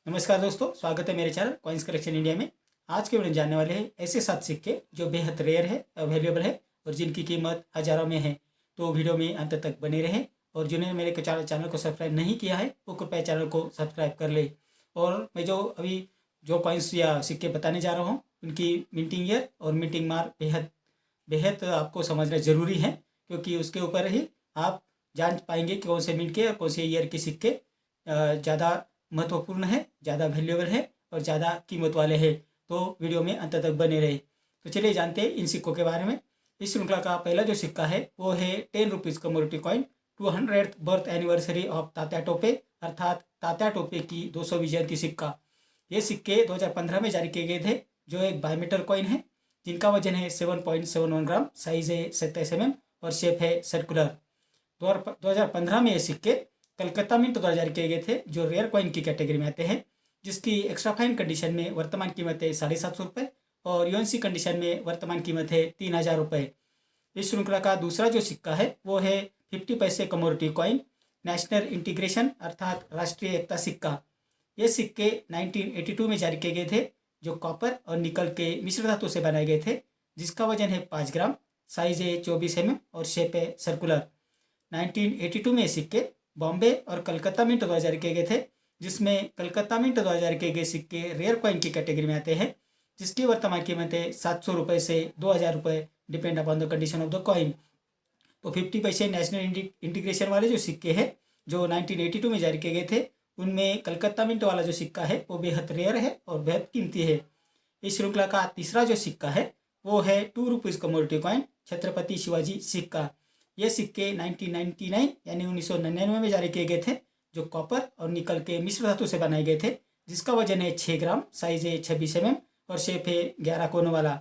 नमस्कार दोस्तों, स्वागत है मेरे चैनल कॉइन्स कलेक्शन इंडिया में। आज के वीडियो में जानने वाले हैं ऐसे 7 सिक्के जो बेहद रेयर है, अवेलेबल है और जिनकी कीमत हज़ारों में है। तो वीडियो में अंत तक बने रहें और जिन्होंने मेरे चैनल को सब्सक्राइब नहीं किया है वो कृपया चैनल को सब्सक्राइब कर ले। और मैं जो कॉइन्स या सिक्के बताने जा रहा हूँ उनकी मिंटिंग ईयर और मिंटिंग मार्क बेहद बेहद आपको समझना ज़रूरी है, क्योंकि उसके ऊपर ही आप जान पाएंगे कि कौन से मिंट के और कौन से ईयर के सिक्के ज़्यादा महत्वपूर्ण है, ज़्यादा वैल्यूएबल है और ज़्यादा कीमत वाले हैं। तो वीडियो में अंत तक बने रहे। तो चलिए जानते हैं इन सिक्कों के बारे में। इस श्रृंखला का पहला जो सिक्का है वो है 10 rupees commodity coin 200th birth anniversary of Tatya Tope, अर्थात तात्या टोपे की 200वीं जयंती सिक्का। ये सिक्के 2015 में जारी किए गए थे, जो एक बायोमीटर कॉइन है जिनका वजन है 7.71 ग्राम, साइज है 27 mm और शेप है सर्कुलर। 2015 में ये सिक्के कलकत्ता मिंट द्वारा जारी किए गए थे, जो रेयर कॉइन की कैटेगरी में आते हैं, जिसकी एक्स्ट्रा फाइन कंडीशन में वर्तमान कीमत है 750 रुपये और यूएनसी कंडीशन में वर्तमान कीमत है 3000 रुपये। इस श्रृंखला का दूसरा जो सिक्का है वो है 50 पैसे कमोडिटी कॉइन नेशनल इंटीग्रेशन, अर्थात राष्ट्रीय एकता सिक्का। ये सिक्के 1982 में जारी किए गए थे, जो कॉपर और निकल के मिश्र धातु से बनाए गए थे, जिसका वजन है 5 ग्राम, साइज है 24 mm और शेप है सर्कुलर। 1982 में सिक्के बॉम्बे और कलकत्ता मिंट द्वारा जारी किए गए थे, जिसमें कलकत्ता मिंट द्वारा जारी किए गए सिक्के रेयर कॉइन की कैटेगरी में आते हैं, जिसकी वर्तमान कीमत है 700 रुपये से 2000 रुपये, depend upon the condition of the coin. तो 50 पैसे नेशनल इंटीग्रेशन वाले जो सिक्के हैं जो 1982 में जारी किए गए थे, उनमें कलकत्ता मिंट वाला जो सिक्का है वो बेहद रेयर है और बेहद कीमती है। इस श्रृंखला का तीसरा जो सिक्का है वो है 2 rupees commodity coin Chhatrapati Shivaji सिक्का। ये सिक्के 1999 यानी 1999 में जारी किए गए थे, जो कॉपर और निकल के मिश्र धातु से बनाए गए थे, जिसका वजन है 6 ग्राम, साइज है 26 mm और शेप है 11 कोनों वाला।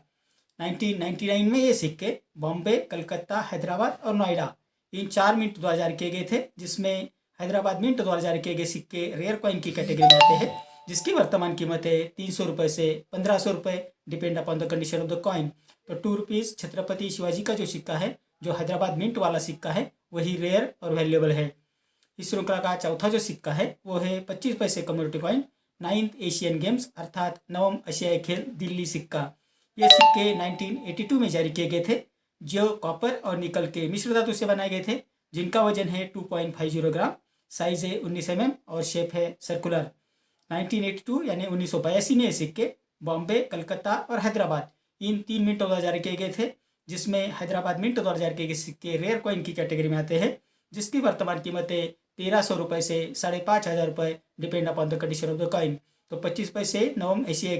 1999 में ये सिक्के बॉम्बे, कलकत्ता, हैदराबाद और नोएडा इन 4 मिंट द्वारा जारी किए गए थे, जिसमें हैदराबाद मिंट द्वारा जारी किए गए सिक्के रेयर कॉइन की कैटेगरी में आते हैं, जिसकी वर्तमान कीमत है 300 रुपये से 1500 रुपये, depend upon the condition of the coin. तो 2 रुपीज़ छत्रपति शिवाजी का जो सिक्का है, जो हैदराबाद मिंट वाला सिक्का है, वही रेयर और वैल्यूएबल है। इस श्रृंखला का चौथा जो सिक्का है वो है 25 पैसे community coin 9th Asian games, अर्थात 9वें एशियाई खेल दिल्ली सिक्का। ये सिक्के 1982 में जारी किए गए थे, जो कॉपर और निकल के मिश्र धातु से बनाए गए थे, जिनका वजन है 2.50 ग्राम, साइज है 19 mm और शेप है सर्कुलर। 1982 यानी 1982 में ये सिक्के बॉम्बे, कलकत्ता और हैदराबाद इन 3 मिंटों द्वारा जारी किए गए थे, जिसमें हैदराबाद मिंट द्वारा जारी किए गए सिक्के रेयर कॉइन की कैटेगरी में आते हैं, जिसकी वर्तमान कीमत है 1300 रुपये से 5500 रुपये, depend upon the condition of the coin. तो 25 पैसे 9वें एशियाई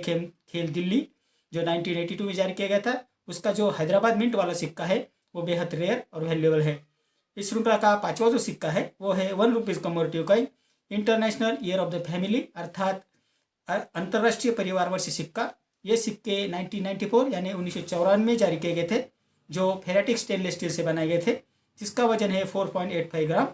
खेल दिल्ली जो 1982 में जारी किया गया था, उसका जो हैदराबाद मिंट वाला सिक्का है वो बेहद रेयर और वैल्यूएबल है। इस श्रृंखला का पांचवा जो सिक्का है वो है 1 rupees commodity coin international year of the family, अर्थात अंतर्राष्ट्रीय परिवार वर्ष सिक्का। ये सिक्के 1994 यानी 1994 में जारी किए गए थे, जो फेरेटिक स्टेनलेस स्टील से बनाए गए थे, जिसका वजन है 4.85 ग्राम,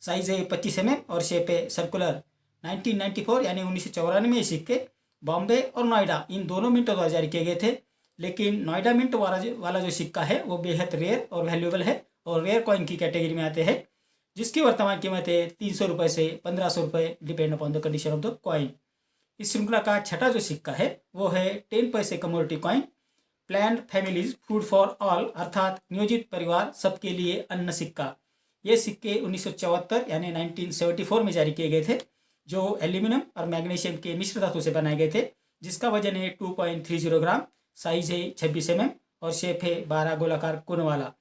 साइज है 25 mm और शेप है सर्कुलर। 1994 यानी 1994 में ये सिक्के बॉम्बे और नोएडा इन दोनों मिंटों द्वारा जारी किए गए थे, लेकिन नोएडा मिंट वाला जो सिक्का है वो बेहद रेयर और वैल्यूएबल है और रेयर कॉइन की कैटेगरी में आते हैं, जिसकी वर्तमान कीमत है 300 रुपये से 1500 रुपये, depend upon the condition of the coin. इस श्रृंखला का छठा जो सिक्का है वो है 10 पैसे commodity coin planned families food for all, अर्थात नियोजित परिवार सबके लिए अन्न सिक्का। ये सिक्के 1974 यानी 1974 में जारी किए गए थे, जो एल्यूमिनियम और मैग्नीशियम के मिश्र धातु से बनाए गए थे, जिसका वजन है 2.30 ग्राम, साइज है 26 mm और शेप है 12 गोलाकार कोनों वाला।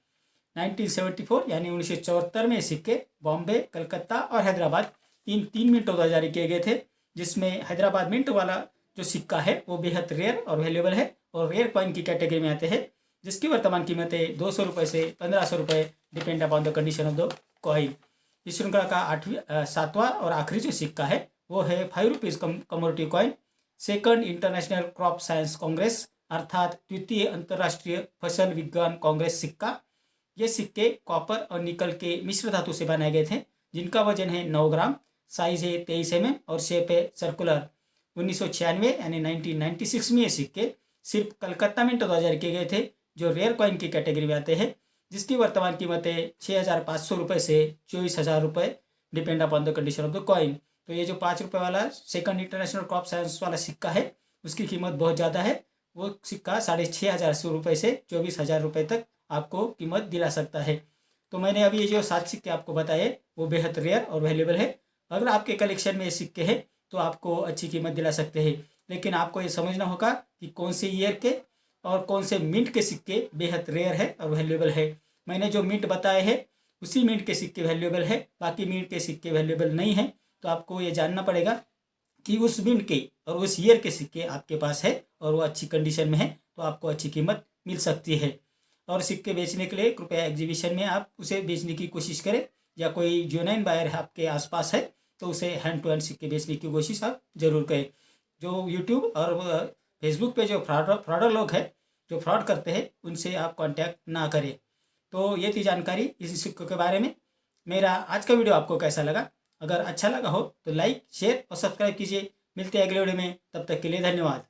1974 यानी 1974 में सिक्के बॉम्बे, कलकत्ता और हैदराबाद इन 3 मिंटों द्वारा जारी किए गए थे, जिसमें हैदराबाद मिंट वाला जो सिक्का है वो बेहद रेयर और वैल्यूएबल है और रेयर कॉइन की कैटेगरी में आते हैं, जिसकी वर्तमान कीमत है 200 रुपये से 1500 रुपये, depend upon the condition of the coin. इस श्रृंखला का सातवां और आखिरी जो सिक्का है वो है 5 rupees commodity coin second international crop science Congress, अर्थात द्वितीय अंतर्राष्ट्रीय फसल विज्ञान कांग्रेस सिक्का। ये सिक्के कॉपर और निकल के मिश्र धातु से बनाए गए थे, जिनका वजन है 9 ग्राम, साइज है 23 mm और शेप है सर्कुलर। 1996 यानी 1996 में ये सिक्के सिर्फ कलकत्ता मिंट द्वारा जारी किए गए थे, जो रेयर कॉइन की कैटेगरी में आते हैं, जिसकी वर्तमान कीमत है 6500 रुपये से 24000 रुपये, depend upon the condition of the coin. तो ये जो 5 रुपये वाला सेकंड इंटरनेशनल क्रॉप साइंस वाला सिक्का है उसकी कीमत बहुत ज़्यादा है। वो सिक्का 6,500 रुपये से 24,000 रुपये तक आपको कीमत दिला सकता है। तो मैंने अभी ये जो 7 सिक्के आपको बताए वो बेहद रेयर और वैल्यूएबल है। अगर आपके कलेक्शन में ये सिक्के हैं तो आपको अच्छी कीमत दिला सकते हैं, लेकिन आपको ये समझना होगा कि कौन से ईयर के और कौन से मिंट के सिक्के बेहद रेयर है और वैल्यूएबल है। मैंने जो मिंट बताए हैं उसी मिंट के सिक्के वैल्यूएबल है, बाकी मिंट के सिक्के वैल्यूएबल नहीं है। तो आपको ये जानना पड़ेगा कि उस मिंट के और उस ईयर के सिक्के आपके पास है और वो अच्छी कंडीशन में है तो आपको अच्छी कीमत मिल सकती है। और सिक्के बेचने के लिए कृपया एग्जीबिशन में आप उसे बेचने की कोशिश करें, या कोई जेन्युइन बायर है आपके आसपास है तो उसे हैंड टू हैंड सिक्के बेचने की कोशिश आप जरूर करें। जो यूट्यूब और फेसबुक पे जो फ्रॉडर लोग हैं जो फ्रॉड करते हैं उनसे आप कांटेक्ट ना करें। तो ये थी जानकारी इस सिक्कों के बारे में। मेरा आज का वीडियो आपको कैसा लगा? अगर अच्छा लगा हो तो लाइक, शेयर और सब्सक्राइब कीजिए। मिलते हैं अगले वीडियो में, तब तक के लिए धन्यवाद।